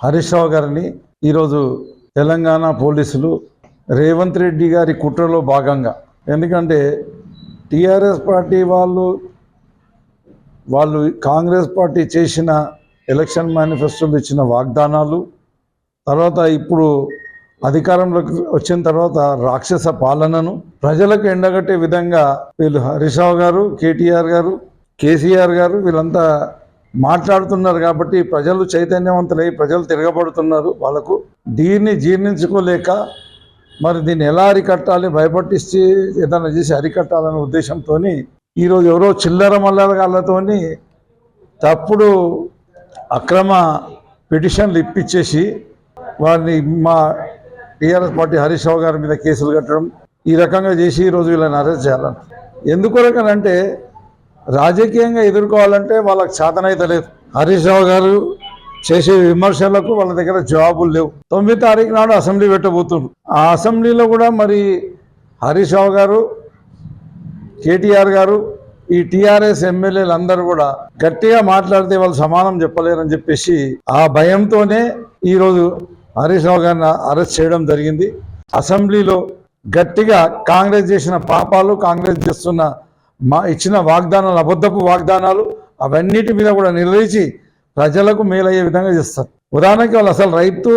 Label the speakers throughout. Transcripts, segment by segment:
Speaker 1: హరీష్ రావు గారిని ఈరోజు తెలంగాణ పోలీసులు రేవంత్ రెడ్డి గారి కుట్రలో భాగంగా, ఎందుకంటే టీఆర్ఎస్ పార్టీ వాళ్ళు కాంగ్రెస్ పార్టీ చేసిన ఎలక్షన్ మేనిఫెస్టోలో ఇచ్చిన వాగ్దానాలు, తర్వాత ఇప్పుడు అధికారంలోకి వచ్చిన తర్వాత రాక్షస పాలనను ప్రజలకు ఎండగట్టే విధంగా వీళ్ళు హరీష్ రావు గారు, కేటీఆర్ గారు, కేసీఆర్ గారు వీళ్ళంతా మాట్లాడుతున్నారు. కాబట్టి ప్రజలు చైతన్యవంతులై ప్రజలు తిరగబడుతున్నారు. వాళ్ళకు దీన్ని జీర్ణించుకోలేక మరి దీన్ని ఎలా అరికట్టాలి, భయపట్టిస్తే ఏదైనా చేసి అరికట్టాలనే ఉద్దేశంతో ఈరోజు ఎవరో చిల్లర మల్లగాళ్ళతోని తప్పుడు అక్రమ పిటిషన్లు ఇప్పించేసి వారిని మా టీఆర్ఎస్ పార్టీ హరీష్ రావు గారి మీద కేసులు కట్టడం, ఈ రకంగా చేసి ఈరోజు వీళ్ళని అరెస్ట్ చేయాలని. ఎందుకొరకనంటే రాజకీయంగా ఎదుర్కోవాలంటే వాళ్ళకి చేతనైతే లేదు. హరీష్ రావు గారు చేసే విమర్శలకు వాళ్ళ దగ్గర జవాబులు లేవు. 9వ తారీఖు నాడు అసెంబ్లీ పెట్టబోతున్నారు. ఆ అసెంబ్లీలో కూడా మరి హరీష్ రావు గారు, కేటీఆర్ గారు, ఈ టీఆర్ఎస్ ఎమ్మెల్యేలు అందరూ కూడా గట్టిగా మాట్లాడితే వాళ్ళు సమానం చెప్పలేరని చెప్పేసి ఆ భయంతోనే ఈరోజు హరీష్ రావు గారిని అరెస్ట్ చేయడం జరిగింది. అసెంబ్లీలో గట్టిగా కాంగ్రెస్ చేసిన పాపాలు, కాంగ్రెస్ చేస్తున్న ఇచ్చిన వాగ్దానాలు, అబద్ధపు వాగ్దానాలు, అవన్నిటి మీద కూడా నిలదీసి ప్రజలకు మేలయ్యే విధంగా చేస్తారు. ఉదాహరణకి వాళ్ళు అసలు రైతు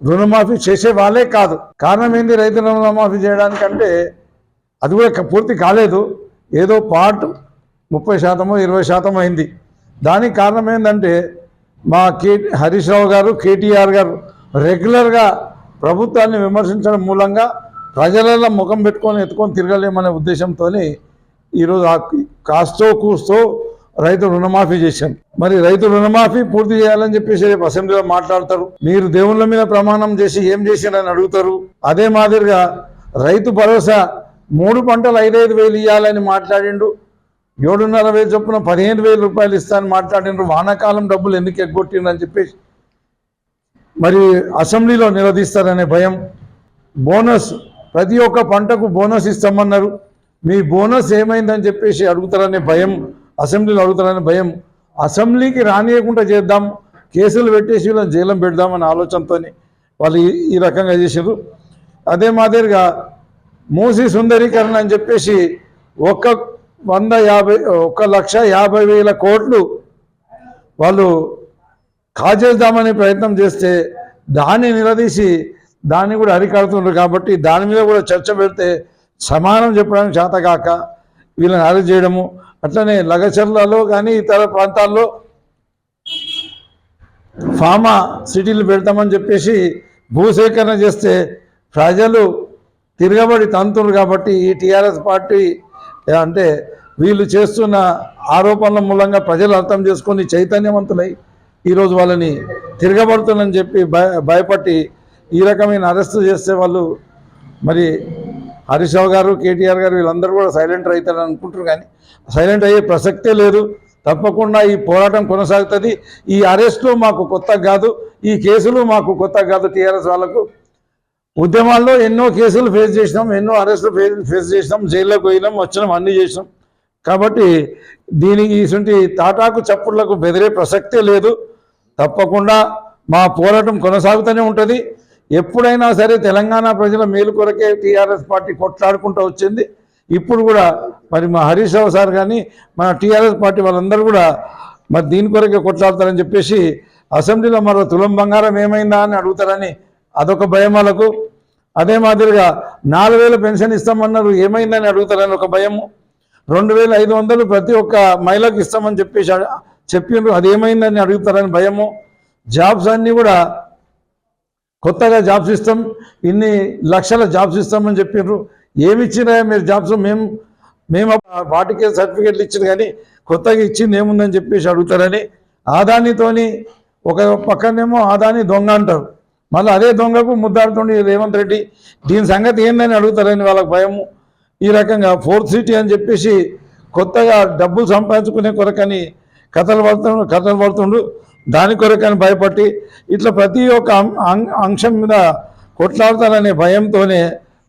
Speaker 1: రుణమాఫీ చేసే వాళ్ళే కాదు. కారణం ఏంది రైతు రుణమాఫీ చేయడానికంటే అది కూడా పూర్తి కాలేదు, ఏదో పార్ట్ 30% 20% అయింది. దానికి కారణం ఏంటంటే మా హరీష్ రావు గారు, కేటీఆర్ గారు రెగ్యులర్గా ప్రభుత్వాన్ని విమర్శించడం మూలంగా ప్రజలలో ముఖం పెట్టుకొని ఎత్తుకొని తిరగలేమనే ఉద్దేశంతో ఈరోజు కాస్తో కూస్తో రైతు రుణమాఫీ చేశాం. మరి రైతు రుణమాఫీ పూర్తి చేయాలని చెప్పేసి రేపు అసెంబ్లీలో మాట్లాడతారు. మీరు దేవుళ్ళ మీద ప్రమాణం చేసి ఏం చేశారని అడుగుతారు. అదే మాదిరిగా రైతు భరోసా 3 పంటలు 5,500 ఇవ్వాలని మాట్లాడిండు. 7,500 చొప్పున 15,000 రూపాయలు ఇస్తానని మాట్లాడిండ్రు. వానాకాలం డబ్బులు ఎందుకు ఎగ్గొట్టిండ్రు అని చెప్పేసి మరి అసెంబ్లీలో నిలదీస్తారనే భయం. బోనస్ ప్రతి ఒక్క పంటకు బోనస్ ఇస్తామన్నారు. మీ బోనస్ ఏమైందని చెప్పేసి అడుగుతారనే భయం, అసెంబ్లీలో అడుగుతారనే భయం. అసెంబ్లీకి రానియకుండా చేద్దాం, కేసులు పెట్టేసి వీళ్ళని జైలం పెడదామనే ఆలోచనతో వాళ్ళు ఈ రకంగా చేశారు. అదే మాదిరిగా మూసీ సుందరీకరణ అని చెప్పేసి 1,50,000 కోట్లు వాళ్ళు కాజేద్దామనే ప్రయత్నం చేస్తే దాన్ని నిలదీసి దాన్ని కూడా అరికడుతున్నారు. కాబట్టి దాని మీద కూడా చర్చ పెడితే సమానం చెప్పడానికి చేతగాక వీళ్ళని అరెస్ట్ చేయడము. అట్లనే లగచర్లలో కానీ ఇతర ప్రాంతాల్లో ఫార్మా సిటీలు పెడతామని చెప్పేసి భూసేకరణ చేస్తే ప్రజలు తిరగబడి తంతున్నారు. కాబట్టి ఈ టీఆర్ఎస్ పార్టీ అంటే వీళ్ళు చేస్తున్న ఆరోపణల మూలంగా ప్రజలు అర్థం చేసుకొని చైతన్యవంతులై ఈరోజు వాళ్ళని తిరగబడుతుందని చెప్పి భయపట్టి ఈ రకమైన అరెస్టు చేస్తే వాళ్ళు మరి హరీష్ రావు గారు, కేటీఆర్ గారు వీళ్ళందరూ కూడా సైలెంట్ అవుతారని అనుకుంటారు. కానీ సైలెంట్ అయ్యే ప్రసక్తే లేదు. తప్పకుండా ఈ పోరాటం కొనసాగుతుంది. ఈ అరెస్టులు మాకు కొత్త కాదు, ఈ కేసులు మాకు కొత్త కాదు. టీఆర్ఎస్ వాళ్ళకు ఉద్యమాల్లో ఎన్నో కేసులు ఫేస్ చేసినాం, ఎన్నో అరెస్టులు ఫేస్ చేసినాం, జైల్లోకి పోయినాం, వచ్చినాం, అన్నీ చేసినాం. కాబట్టి దీనికి ఇటువంటి తాటాకు చప్పుళ్లకు బెదిరే ప్రసక్తే లేదు. తప్పకుండా మా పోరాటం కొనసాగుతూనే ఉంటుంది. ఎప్పుడైనా సరే తెలంగాణ ప్రజల మేలు కొరకే టీఆర్ఎస్ పార్టీ కొట్లాడుకుంటూ వచ్చింది. ఇప్పుడు కూడా మరి మా హరీష్ రావు సార్ కానీ మన టీఆర్ఎస్ పార్టీ వాళ్ళందరూ కూడా మరి దీని కొరకే కొట్లాడతారని చెప్పేసి అసెంబ్లీలో మరో తులం బంగారం ఏమైందా అని అడుగుతారని అదొక భయం వాళ్ళకు. అదే మాదిరిగా 4,000 పెన్షన్ ఇస్తామన్నారు, ఏమైందని అడుగుతారని ఒక భయము. 2,500 ప్రతి ఒక్క మహిళకు ఇస్తామని చెప్పేసి చెప్పిండ్రు, అదేమైందని అడుగుతారని భయము. జాబ్స్ అన్నీ కూడా కొత్తగా జాబ్స్ ఇస్తాం, ఇన్ని లక్షల జాబ్స్ ఇస్తామని చెప్పిండ్రు. ఏమి ఇచ్చినా మీరు జాబ్స్ మేము వాటికే సర్టిఫికెట్లు ఇచ్చింది కానీ కొత్తగా ఇచ్చింది ఏముందని చెప్పేసి అడుగుతారని. ఆదానితోని ఒక పక్కనేమో ఆదాని దొంగ అంటారు, మళ్ళీ అదే దొంగకు ముద్దాడుతుండే రేవంత్ రెడ్డి. దీని సంగతి ఏందని అడుగుతారని వాళ్ళకి భయము. ఈ రకంగా 4th సిటీ అని చెప్పేసి కొత్తగా డబ్బులు సంపాదించుకునే కొరకని కథలు పడుతుండు. దాని కొరకని భయపడి ఇట్లా ప్రతి ఒక్క అంశం మీద కొట్లాడతారనే భయంతోనే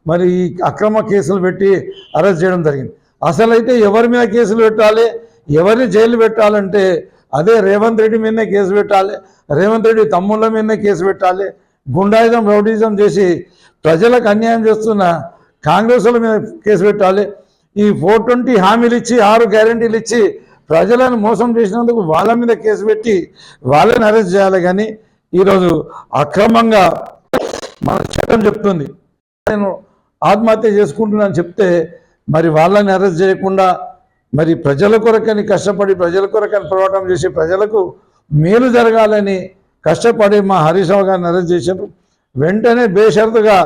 Speaker 1: మరి ఈ అక్రమ కేసులు పెట్టి అరెస్ట్ చేయడం జరిగింది. అసలైతే ఎవరి మీద కేసులు పెట్టాలి, ఎవరిని జైలు పెట్టాలంటే అదే రేవంత్ రెడ్డి మీదనే కేసు పెట్టాలి, రేవంత్ రెడ్డి తమ్ముళ్ళ మీదనే కేసు పెట్టాలి. గుండాయిజం రౌడీజం చేసి ప్రజలకు అన్యాయం చేస్తున్న కాంగ్రెస్ల మీద కేసు పెట్టాలి. ఈ 420 హామీలు ఇచ్చి 6 గ్యారెంటీలు ఇచ్చి ప్రజలను మోసం చేసినందుకు వాళ్ళ మీద కేసు పెట్టి వాళ్ళని అరెస్ట్ చేయాలి. కానీ ఈరోజు అక్రమంగా మన చట్టం చెప్తుంది నేను ఆత్మహత్య చేసుకుంటున్నాను చెప్తే మరి వాళ్ళని అరెస్ట్ చేయకుండా మరి ప్రజల కొరకని కష్టపడి ప్రజల కొరకని పోరాటం చేసి ప్రజలకు మేలు జరగాలని కష్టపడి మా హరీష్ రావు గారిని అరెస్ట్ చేశారు. వెంటనే బేషరతుగా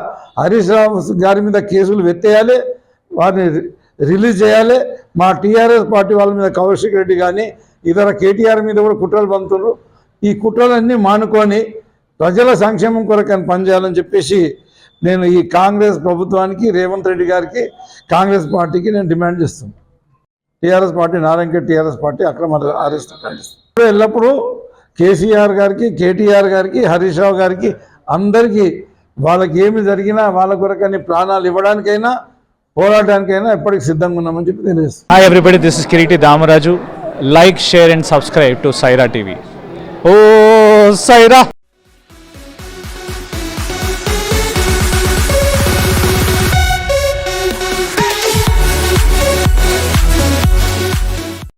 Speaker 1: హరీష్ రావు గారి మీద కేసులు ఎత్తేయాలి, వారిని రిలీజ్ చేయాలి. మా టీఆర్ఎస్ పార్టీ వాళ్ళ మీద కౌశిక్ రెడ్డి కానీ ఇతర కేటీఆర్ మీద కూడా కుట్రలు పంతున్నారు. ఈ కుట్రలన్నీ మానుకొని ప్రజల సంక్షేమం కొరకని పనిచేయాలని చెప్పేసి నేను ఈ కాంగ్రెస్ ప్రభుత్వానికి రేవంత్ రెడ్డి గారికి కాంగ్రెస్ పార్టీకి నేను డిమాండ్ చేస్తున్నాను. TRS party Narayankhed TRS party అక్రమ అరెస్ట్ ఖండిస్తుంది. ఎల్లప్పుడూ కేసీఆర్ గారికి, కేటీఆర్ గారికి, హరీష్ రావు గారికి అందరికీ వాళ్ళకి ఏమి జరిగినా వాళ్ళ కొరకని ప్రాణాలు ఇవ్వడానికైనా పోరాటానికైనా ఎప్పటికీ సిద్ధంగా ఉన్నామని చెప్పి తెలియజేస్తాను.
Speaker 2: Hi everybody, this is Kireeti Damaraju. Like, share and subscribe to Saira TV. ఓ సైరా.